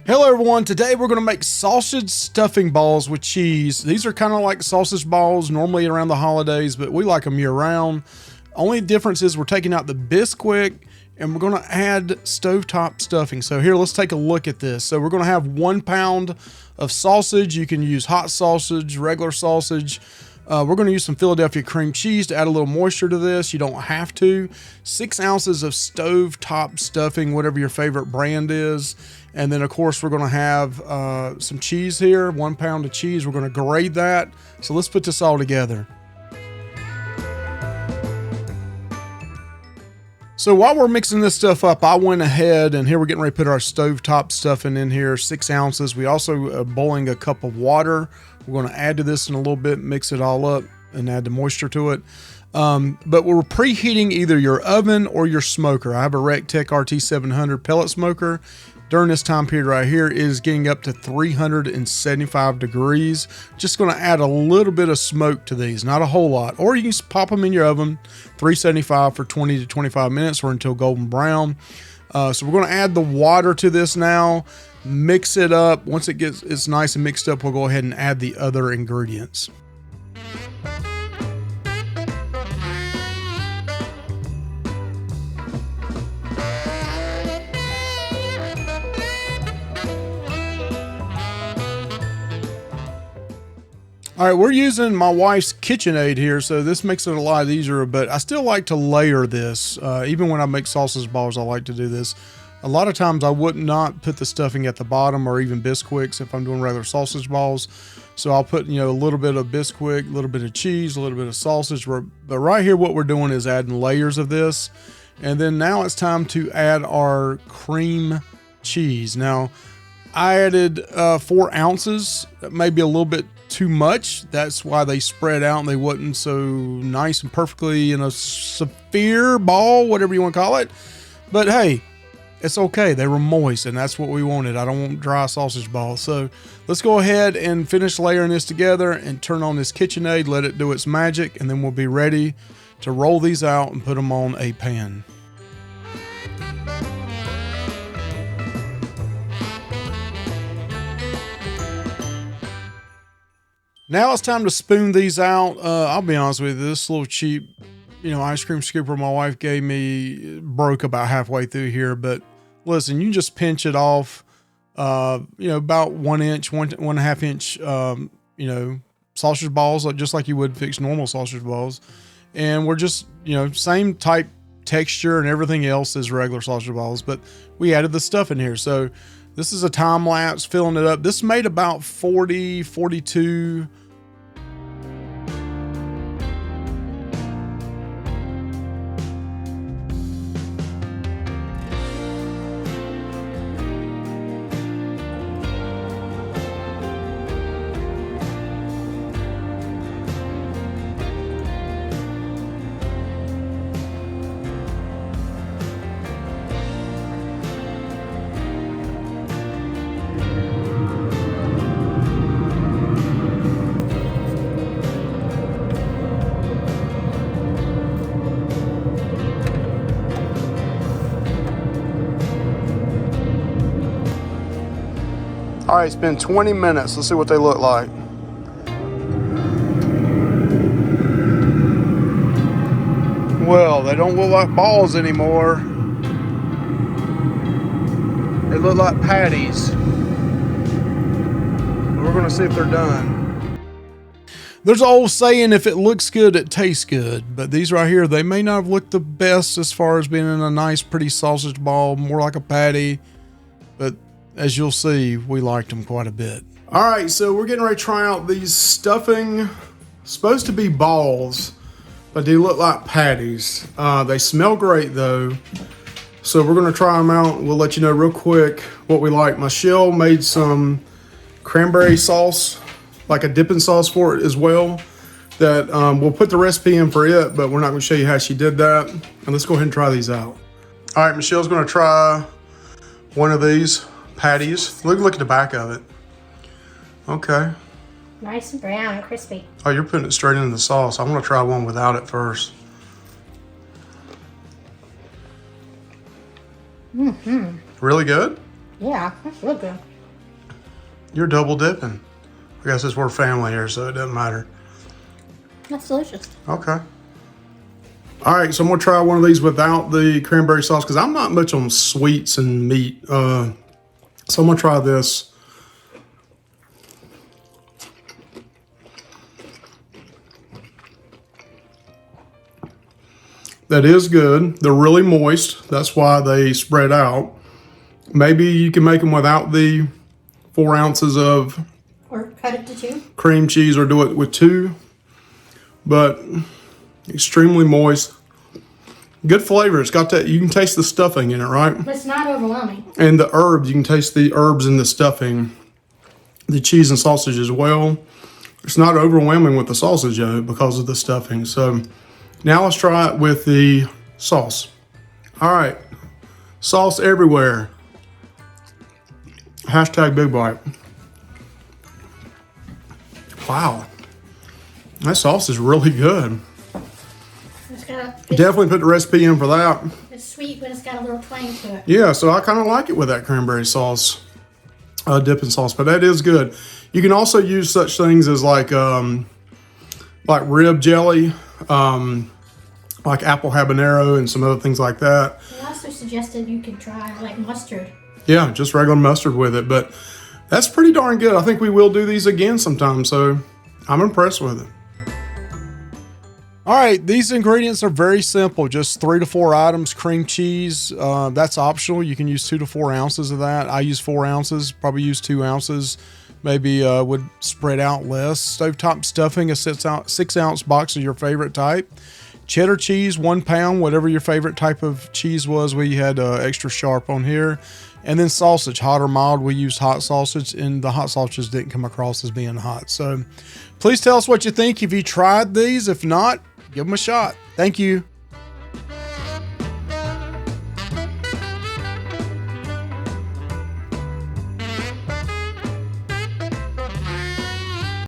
Hello everyone, today we're going to make sausage stuffing balls with cheese. These are kind of like sausage balls normally around the holidays, but we like them year round. Only difference is we're taking out the Bisquick and we're going to add stovetop stuffing. So here, let's take a look at this. So we're going to have 1 pound of sausage. You can use hot sausage, regular sausage. We're going to use some Philadelphia cream cheese to add a little moisture to this. You don't have to. 6 ounces of stovetop stuffing, whatever your favorite brand is. And then, of course, we're going to have some cheese here, 1 pound of cheese. We're going to grate that. So let's put this all together. So while we're mixing this stuff up, I went ahead and here we're getting ready to put our stovetop stuffing in here, 6 ounces. We also are boiling a cup of water. We're going to add to this in a little bit, mix it all up and add the moisture to it. But we're preheating either your oven or your smoker. I have a RecTech RT700 pellet smoker. During this time period right here, it is getting up to 375 degrees. Just going to add a little bit of smoke to these, not a whole lot. Or you can just pop them in your oven, 375 for 20 to 25 minutes or until golden brown. So we're going to add the water to this now, mix it up. Once it's nice and mixed up, we'll go ahead and add the other ingredients. All right, we're using my wife's KitchenAid here, so this makes it a lot easier, but I still like to layer this. Even when I make sausage balls, I like to do this. A lot of times I would not put the stuffing at the bottom or even Bisquicks if I'm doing regular sausage balls. So I'll put, a little bit of Bisquick, a little bit of cheese, a little bit of sausage. But right here, what we're doing is adding layers of this. And then now it's time to add our cream cheese. Now, I added 4 ounces, maybe a little bit too much. That's why they spread out and they wasn't so nice and perfectly in a sphere ball, whatever you want to call it. But hey, it's okay. They were moist and that's what we wanted. I don't want dry sausage balls. So let's go ahead and finish layering this together and turn on this KitchenAid, let it do its magic, and then we'll be ready to roll these out and put them on a pan. Now it's time to spoon these out. I'll be honest with you, this little cheap, ice cream scooper my wife gave me broke about halfway through here. But listen, you just pinch it off, about 1 inch, 1.5 inch, sausage balls, just like you would fix normal sausage balls. And we're just, same type texture and everything else as regular sausage balls, but we added the stuff in here. So this is a time lapse filling it up. This made about 40, 42. All right, it's been 20 minutes. Let's see what they look like. Well, they don't look like balls anymore. They look like patties. We're gonna see if they're done. There's an old saying, if it looks good, it tastes good. But these right here, they may not have looked the best as far as being in a nice, pretty sausage ball, more like a patty. But as you'll see, we liked them quite a bit. All right, so we're getting ready to try out these stuffing. Supposed to be balls, but they look like patties. They smell great though. So we're gonna try them out. We'll let you know real quick what we like. Michelle made some cranberry sauce, like a dipping sauce for it as well. That we'll put the recipe in for it, but we're not gonna show you how she did that. And let's go ahead and try these out. All right, Michelle's gonna try one of these patties. Look at the back of it. Okay. Nice and brown and crispy. Oh, you're putting it straight into the sauce. I'm gonna try one without it first. Mm-hmm. Really good? Yeah, that's real good. You're double dipping. I guess it's we're family here, so it doesn't matter. That's delicious. Okay. All right, so I'm gonna try one of these without the cranberry sauce because I'm not much on sweets and meat. So I'm gonna try this. That is good. They're really moist. That's why they spread out. Maybe you can make them without the 4 ounces of Or cut it to 2. cream cheese, or do it with 2. But extremely moist. Good flavor. It's got that, you can taste the stuffing in it, right? But it's not overwhelming. And the herbs, you can taste the herbs in the stuffing. The cheese and sausage as well. It's not overwhelming with the sausage though because of the stuffing. So now let's try it with the sauce. All right, sauce everywhere. Hashtag big bite. Wow, that sauce is really good. Definitely put the recipe in for that. It's sweet, but it's got a little twang to it. Yeah, so I kind of like it with that cranberry sauce, dipping sauce, but that is good. You can also use such things as like rib jelly, like apple habanero and some other things like that. They also suggested you could try like mustard. Yeah, just regular mustard with it, but that's pretty darn good. I think we will do these again sometime, so I'm impressed with it. All right, these ingredients are very simple, just 3 to 4 items. Cream cheese, that's optional. You can use 2 to 4 ounces of that. I use 4 ounces, probably use 2 ounces. Maybe would spread out less. Stovetop stuffing, a 6 ounce box of your favorite type. Cheddar cheese, 1 pound, whatever your favorite type of cheese was. We had extra sharp on here. And then sausage, hot or mild. We used hot sausage, and the hot sausages didn't come across as being hot. So please tell us what you think if you tried these. If not, give them a shot. Thank you.